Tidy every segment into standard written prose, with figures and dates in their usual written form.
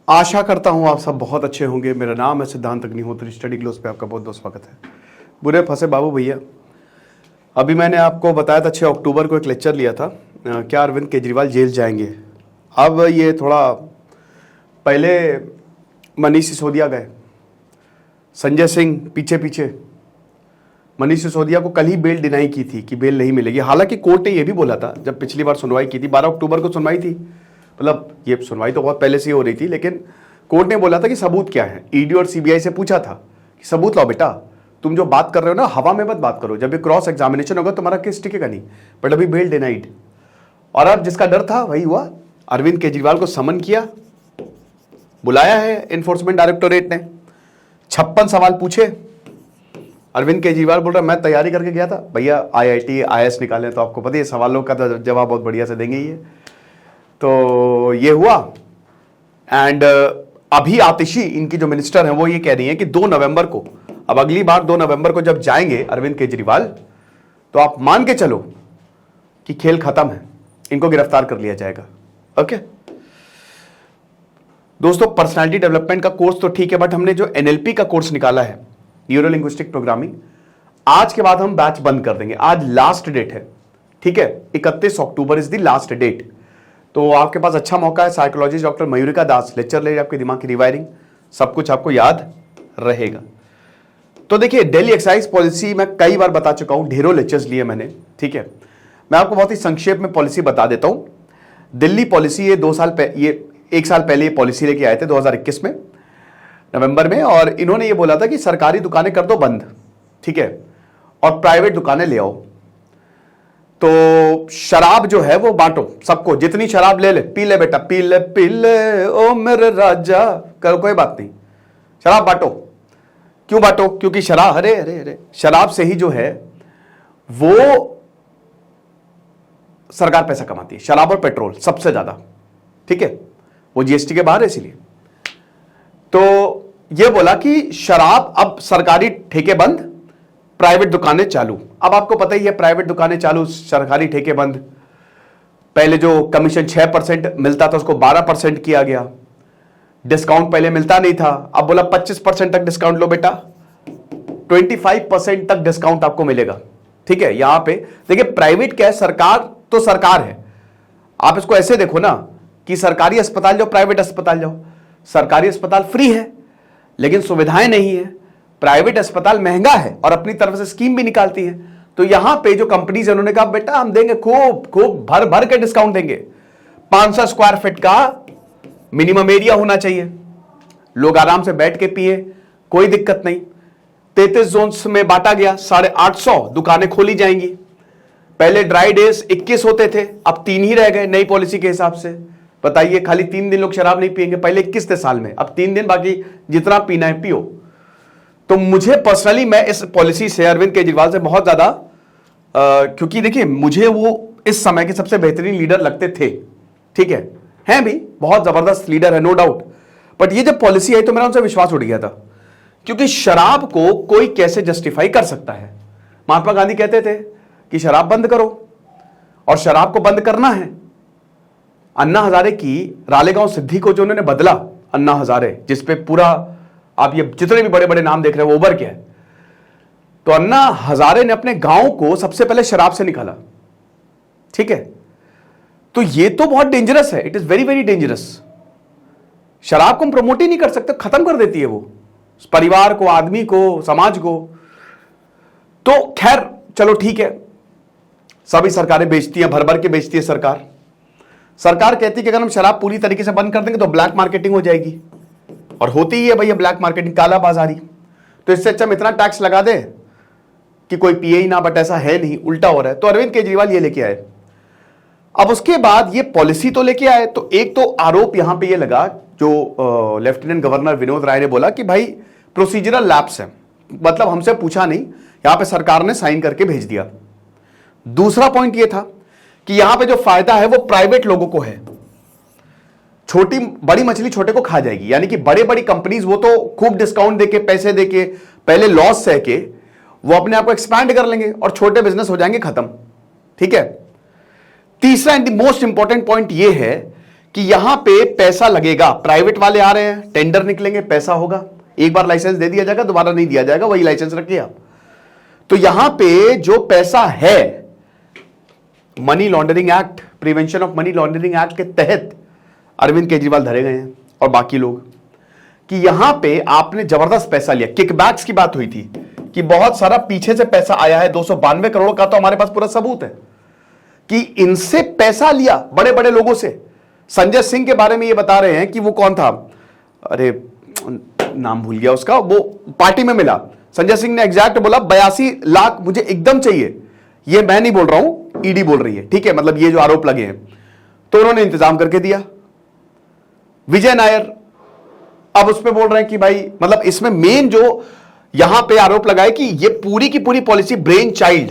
आशा करता हूँ आप सब बहुत अच्छे होंगे। मेरा नाम है सिद्धांत अग्निहोत्री। स्टडी ग्लोस पे आपका बहुत बहुत स्वागत है। बुरे फंसे बाबू भैया, अभी मैंने आपको बताया था 6 अक्टूबर को एक लेक्चर लिया था, क्या अरविंद केजरीवाल जेल जाएंगे। अब ये थोड़ा पहले मनीष सिसोदिया गए, संजय सिंह पीछे पीछे। मनीष सिसोदिया को कल ही बेल डिनाई की थी कि बेल नहीं मिलेगी। हालांकि कोर्ट ने यह भी बोला था, जब पिछली बार सुनवाई की थी 12 अक्टूबर को सुनवाई थी, मतलब ये सुनवाई तो बहुत पहले से ही हो रही थी, लेकिन कोर्ट ने बोला था कि सबूत क्या है। ईडी और सीबीआई से पूछा था कि सबूत लाओ बेटा, तुम जो बात कर रहे हो ना हवा में मत बात करो, जब ये क्रॉस एग्जामिनेशन होगा तुम्हारा केस टिकेगा नहीं। बट अभी बेल डिनाइड, और अब जिसका डर था वही हुआ। अरविंद केजरीवाल को समन किया, बुलाया है एनफोर्समेंट डायरेक्टोरेट ने, 56 सवाल पूछे। अरविंद केजरीवाल बोल रहा मैं तैयारी करके गया था। भैया IIT IAS निकाले तो आपको पता है सवालों का तो जवाब बहुत बढ़िया से देंगे ही है। तो ये हुआ। एंड अभी आतिशी इनकी जो मिनिस्टर है वो ये कह रही है कि 2 नवंबर को, अब अगली बार 2 नवंबर को जब जाएंगे अरविंद केजरीवाल, तो आप मान के चलो कि खेल खत्म है, इनको गिरफ्तार कर लिया जाएगा। ओके दोस्तों, पर्सनालिटी डेवलपमेंट का कोर्स तो ठीक है, बट हमने जो NLP का कोर्स निकाला है, न्यूरो लिंग्विस्टिक प्रोग्रामिंग, आज के बाद हम बैच बंद कर देंगे। आज लास्ट डेट है, ठीक है, 31 October is the last date. तो आपके पास अच्छा मौका है। Psychologist doctor Mayurika Das lecture ले, आपके दिमाग की रिवायरिंग, सब कुछ आपको याद रहेगा। तो देखिए, दिल्ली एक्साइज पॉलिसी मैं कई बार बता चुका हूं, ढेरों लेक्चर्स लिए मैंने, ठीक है। मैं आपको बहुत ही संक्षेप में पॉलिसी बता देता हूं। दिल्ली पॉलिसी ये 1 साल पहले ये पॉलिसी लेके आए थे 2021 में नवंबर में, और इन्होंने ये बोला था कि सरकारी दुकानें कर दो बंद, ठीक है, और प्राइवेट दुकानें ले आओ। तो शराब जो है वो बांटो सबको, जितनी शराब ले ले, पी ले बेटा, पी ले ओ मेरे राजा, करो कोई बात नहीं, शराब बांटो। क्यों बांटो? क्योंकि शराब, अरे अरे अरे, शराब से ही जो है वो सरकार पैसा कमाती है, शराब और पेट्रोल सबसे ज्यादा, ठीक है, वो GST के बाहर है इसीलिए। तो ये बोला कि शराब अब सरकारी ठेके बंद, प्राइवेट दुकानें चालू। अब आपको पता ही है, प्राइवेट दुकानें चालू, सरकारी ठेके बंद। पहले जो कमीशन 6% मिलता था उसको 12% किया गया। डिस्काउंट पहले मिलता नहीं था, अब बोला 25% तक डिस्काउंट लो बेटा, 25% तक डिस्काउंट आपको मिलेगा, ठीक है। यहां पे देखिए, प्राइवेट क्या है, सरकार तो सरकार है। आप इसको ऐसे देखो ना कि सरकारी अस्पताल जाओ, प्राइवेट अस्पताल जाओ, सरकारी अस्पताल फ्री है लेकिन सुविधाएं नहीं है, प्राइवेट अस्पताल महंगा है और अपनी तरफ से स्कीम भी निकालती है। तो यहां पे जो कंपनीज है उन्होंने कहा बेटा हम देंगे, खूब खूब भर भर के डिस्काउंट देंगे। 500 स्क्वायर फीट का मिनिमम एरिया होना चाहिए, लोग आराम से बैठ के पिए, कोई दिक्कत नहीं। 33 जोन्स में बांटा गया, 850 दुकानें खोली जाएंगी। पहले ड्राई डेज 21 होते थे, अब 3 ही रह गए नई पॉलिसी के हिसाब से। बताइए, खाली 3 दिन लोग शराब नहीं पिएंगे, पहले 21 थे साल में, अब 3 दिन, बाकी जितना पीना है पियो। तो मुझे पर्सनली, मैं इस पॉलिसी से अरविंद केजरीवाल से बहुत ज्यादा, क्योंकि देखिए मुझे वो इस समय के सबसे बेहतरीन लीडर लगते थे, ठीक है, हैं भी, बहुत जबरदस्त लीडर है नो डाउट। बट ये जब पॉलिसी आई तो मेरा उनसे विश्वास उठ गया था, क्योंकि शराब को कोई कैसे जस्टिफाई कर सकता है। महात्मा गांधी कहते थे कि शराब बंद करो, और शराब को बंद करना है। अन्ना हजारे की रालेगांव सिद्धि को जो उन्होंने बदला, अन्ना हजारे, जिसपे पूरा आप ये जितने भी बड़े बड़े नाम देख रहे हो वो उभर के है, तो अन्ना हजारे ने अपने गांव को सबसे पहले शराब से निकाला, ठीक है। तो ये तो बहुत डेंजरस है, it is very very dangerous. शराब को हम प्रमोट ही नहीं कर सकते, खत्म कर देती है वो परिवार को, आदमी को, समाज को। तो खैर चलो ठीक है, सभी सरकारें बेचती हैं, भर भर के बेचती है सरकार। सरकार कहती है कि अगर हम शराब पूरी तरीके से बंद कर देंगे तो ब्लैक मार्केटिंग हो जाएगी, और होती ही है भैया ब्लैक मार्केटिंग, काला बाजारी। तो इससे अच्छा हम इतना टैक्स लगा दे कि कोई पिए ही ना, बट ऐसा है नहीं, उल्टा हो रहा है। तो अरविंद केजरीवाल ये लेके आए। अब उसके बाद ये पॉलिसी तो लेके आए, तो एक तो आरोप यहां पे ये लगा, जो लेफ्टिनेंट गवर्नर विनोद राय ने बोला कि भाई प्रोसीजरल लैप्स है, मतलब हमसे पूछा नहीं, यहां पे सरकार ने साइन करके भेज दिया। दूसरा पॉइंट ये था कि यहां पे जो फायदा है वो प्राइवेट लोगों को है, छोटी बड़ी मछली छोटे को खा जाएगी। यानी कि बड़े बड़ी कंपनीज वो तो खूब डिस्काउंट देके, पैसे देके, पहले लॉस सह के वो अपने आप को एक्सपैंड कर लेंगे, और छोटे बिजनेस हो जाएंगे खत्म, ठीक है। तीसरा and the most important point ये है कि यहां पे पैसा लगेगा, प्राइवेट वाले आ रहे हैं, टेंडर निकलेंगे, पैसा होगा, एक बार लाइसेंस दे दिया जाएगा, दोबारा नहीं दिया जाएगा, वही लाइसेंस रखिए आप। तो यहां पे जो पैसा है, money laundering act, prevention of money laundering act के तहत अरविंद केजरीवाल धरे गए हैं और बाकी लोग, कि यहां पे आपने जबरदस्त पैसा लिया। किकबैक्स की बात हुई थी कि बहुत सारा पीछे से पैसा आया है, 292 करोड़ का, तो हमारे पास पूरा सबूत है कि इनसे पैसा लिया बड़े बड़े लोगों से। संजय सिंह के बारे में ये बता रहे हैं कि वो कौन था, अरे नाम भूल गया उसका, वो पार्टी में मिला, संजय सिंह ने एग्जैक्ट बोला 82 लाख मुझे एकदम चाहिए। ये मैं नहीं बोल रहा हूं, ईडी बोल रही है, ठीक है, मतलब ये जो आरोप लगे हैं, तो उन्होंने इंतजाम करके दिया। विजय नायर अब उस पे बोल रहे हैं कि भाई, मतलब इसमें मेन जो यहां पे आरोप लगाए कि ये पूरी की पूरी policy brain child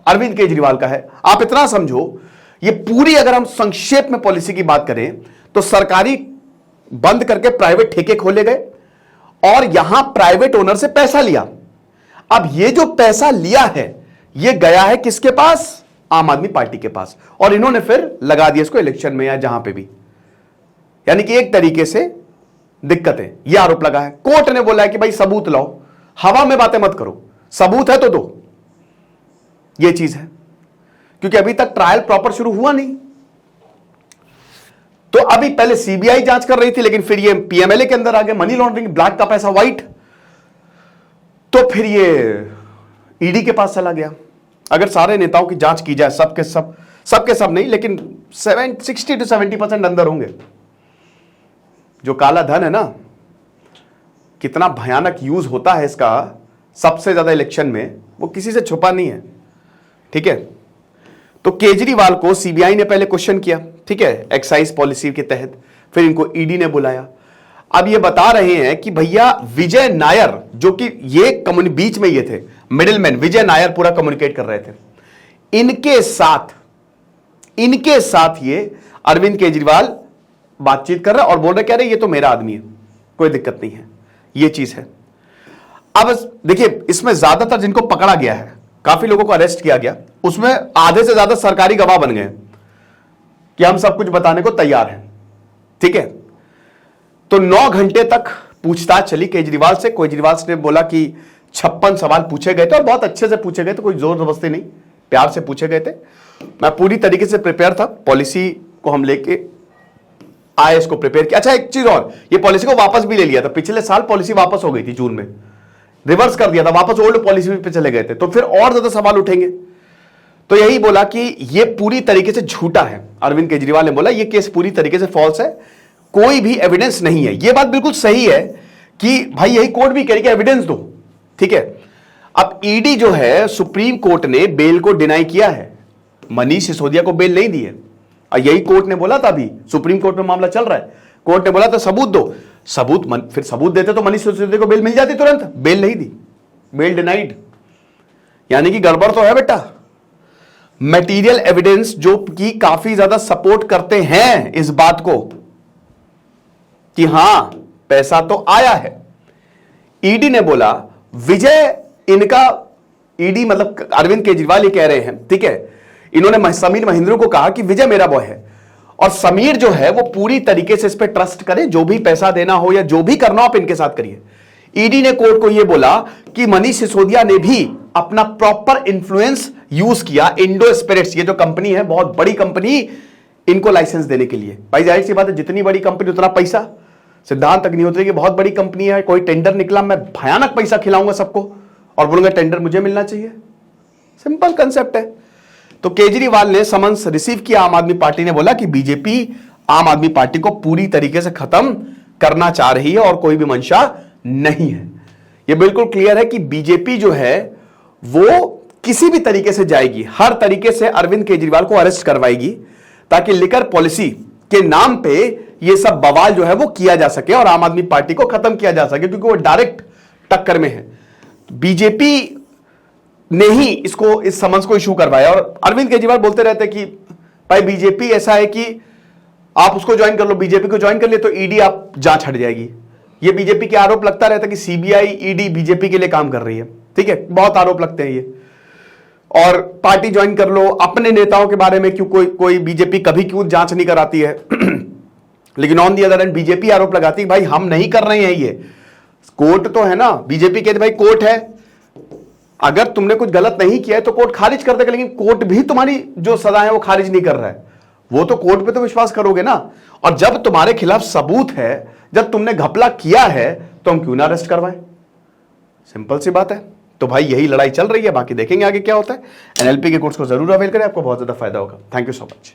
Arvind Kejriwal का है। आप इतना समझो, ये पूरी, अगर हम संक्षेप में पॉलिसी की बात करें तो सरकारी बंद करके प्राइवेट ठेके खोले गए और यहां प्राइवेट ओनर से पैसा लिया। अब ये जो पैसा लिया है, ये गया है किसके पास? आम आदमी पार्टी के पास, और इन्होंने फिर लगा दिया इसको इलेक्शन में या जहां पे भी। यानी कि एक तरीके से दिक्कत है, यह आरोप लगा है। कोर्ट ने बोला है कि भाई सबूत लाओ, हवा में बातें मत करो, सबूत है तो दो। यह चीज है, क्योंकि अभी तक ट्रायल प्रॉपर शुरू हुआ नहीं। तो अभी पहले सीबीआई जांच कर रही थी, लेकिन फिर ये पीएमएलए के अंदर आ गए, मनी लॉन्ड्रिंग, ब्लैक का पैसा व्हाइट, तो फिर ये ईडी के पास चला गया। अगर सारे नेताओं की जांच की जाए, सबके सब नहीं, लेकिन 60 to 70% अंदर होंगे। जो काला धन है ना, कितना भयानक यूज होता है इसका सबसे ज्यादा इलेक्शन में, वो किसी से छुपा नहीं है, ठीक है। तो केजरीवाल को सीबीआई ने पहले क्वेश्चन किया, ठीक है, एक्साइज पॉलिसी के तहत, फिर इनको ईडी ने बुलाया। अब ये बता रहे हैं कि भैया विजय नायर, जो कि ये बीच में ये थे मिडिलमैन, विजय नायर पूरा कम्युनिकेट कर रहे थे, इनके साथ ये अरविंद केजरीवाल बातचीत कर रहे और बोल रहे, कह रहे ये तो मेरा आदमी है, कोई दिक्कत नहीं है, ये चीज है। अब देखिए, इसमें ज्यादातर जिनको पकड़ा गया है, काफी लोगों को अरेस्ट किया गया, उसमें आधे से ज्यादा सरकारी गवाह बन गए कि हम सब कुछ बताने को तैयार हैं, ठीक है। तो 9 घंटे तक पूछताछ चली केजरीवाल से। केजरीवाल ने बोला कि 56 सवाल पूछे गए थे और बहुत अच्छे से पूछे गए थे, कोई जोर जबरदस्ती नहीं, प्यार से पूछे गए थे। मैं पूरी तरीके से प्रिपेयर था, पॉलिसी को हम लेके आए, इसको प्रिपेयर किया। अच्छा, एक चीज और, ये पॉलिसी को वापस भी ले लिया था, पिछले साल पॉलिसी वापस हो गई थी जून में, रिवर्स कर दिया था, वापस ओल्ड पॉलिसी पे चले गए थे, तो फिर और ज्यादा सवाल उठेंगे। तो यही बोला कि ये पूरी तरीके से झूठा है। अरविंद केजरीवाल ने बोला ये केस पूरी तरीके से फॉल्स है, कोई भी एविडेंस नहीं है। ये बात बिल्कुल सही है कि भाई यही कोर्ट भी कह रही है एविडेंस दो, ठीक है। अब ईडी जो है, सुप्रीम कोर्ट ने बेल को डिनाई किया है, मनीष सिसोदिया को बेल नहीं दी है, और यही कोर्ट ने बोला था, अभी सुप्रीम कोर्ट में मामला चल रहा है, कोर्ट ने बोला था सबूत दो, फिर सबूत देते तो मनीष सिसोदिया को बेल मिल जाती तुरंत, बेल नहीं दी, बेल डिनाइड। यानी कि गड़बड़ तो है बेटा। मटेरियल एविडेंस जो कि काफी ज्यादा सपोर्ट करते हैं इस बात को कि हां पैसा तो आया है। ईडी ने बोला विजय इनका, ईडी मतलब अरविंद केजरीवाल ये कह रहे हैं, ठीक है, इन्होंने समीर महिंद्रा को कहा कि विजय मेरा बॉय है और समीर जो है वो पूरी तरीके से इस पे ट्रस्ट करे, जो भी पैसा देना हो या जो भी करना हो आप इनके साथ करिए। ईडी ने कोर्ट को यह बोला कि मनीष सिसोदिया ने भी अपना प्रॉपर इंफ्लुएंस यूज किया, इंडो स्पिरिट्स, ये जो कंपनी है बहुत बड़ी कंपनी, इनको लाइसेंस देने के लिए। भाई जाहिर सी बात है, जितनी बड़ी कंपनी उतना पैसा। सिद्धांत अग्निहोत्री की बहुत बड़ी कंपनी है, कोई टेंडर निकला मैं भयानक पैसा खिलाऊंगा सबको और बोलूंगा टेंडर मुझे मिलना चाहिए, सिंपल कंसेप्ट है। तो केजरीवाल ने समन्स रिसीव किया, आम आदमी पार्टी ने बोला कि बीजेपी आम आदमी पार्टी को पूरी तरीके से खत्म करना चाह रही है और कोई भी मंशा नहीं है। यह बिल्कुल क्लियर है कि बीजेपी जो है वो किसी भी तरीके से जाएगी, हर तरीके से अरविंद केजरीवाल को अरेस्ट करवाएगी ताकि लिकर पॉलिसी के नाम पे ये सब बवाल जो है वो किया जा सके और आम आदमी पार्टी को खत्म किया जा सके, क्योंकि वो डायरेक्ट टक्कर में है। बीजेपी ने ही इसको, इस समन्स को इशू करवाया और अरविंद केजरीवाल बोलते रहते कि भाई बीजेपी ऐसा है कि आप उसको ज्वाइन कर लो, बीजेपी को ज्वाइन कर लिए तो ईडी आप जांच हट जाएगी। ये बीजेपी के आरोप लगता रहता है कि सीबीआई ईडी बीजेपी के लिए काम कर रही है, ठीक है, बहुत आरोप लगते हैं ये। और पार्टी ज्वाइन कर लो, अपने नेताओं के बारे में क्यों कोई बीजेपी कभी क्यों जांच नहीं कराती है लेकिन on the other and BJP आरोप लगाती है भाई हम नहीं कर रहे हैं ये, कोर्ट तो है ना, बीजेपी कहती भाई कोर्ट है, अगर तुमने कुछ गलत नहीं किया है तो कोर्ट खारिज कर देगा, लेकिन कोर्ट भी तुम्हारी जो सजा है वो खारिज नहीं कर रहा है, वो तो कोर्ट पे तो विश्वास करोगे ना। और जब तुम्हारे खिलाफ सबूत है, जब तुमने घपला किया है, तो हम क्यों ना अरेस्ट करवाएं? सिंपल सी बात है। तो भाई यही लड़ाई चल रही है, बाकी देखेंगे आगे क्या होता है। एनएलपी के कोर्स को जरूर अवेल करें, आपको बहुत ज्यादा फायदा होगा। Thank you so much.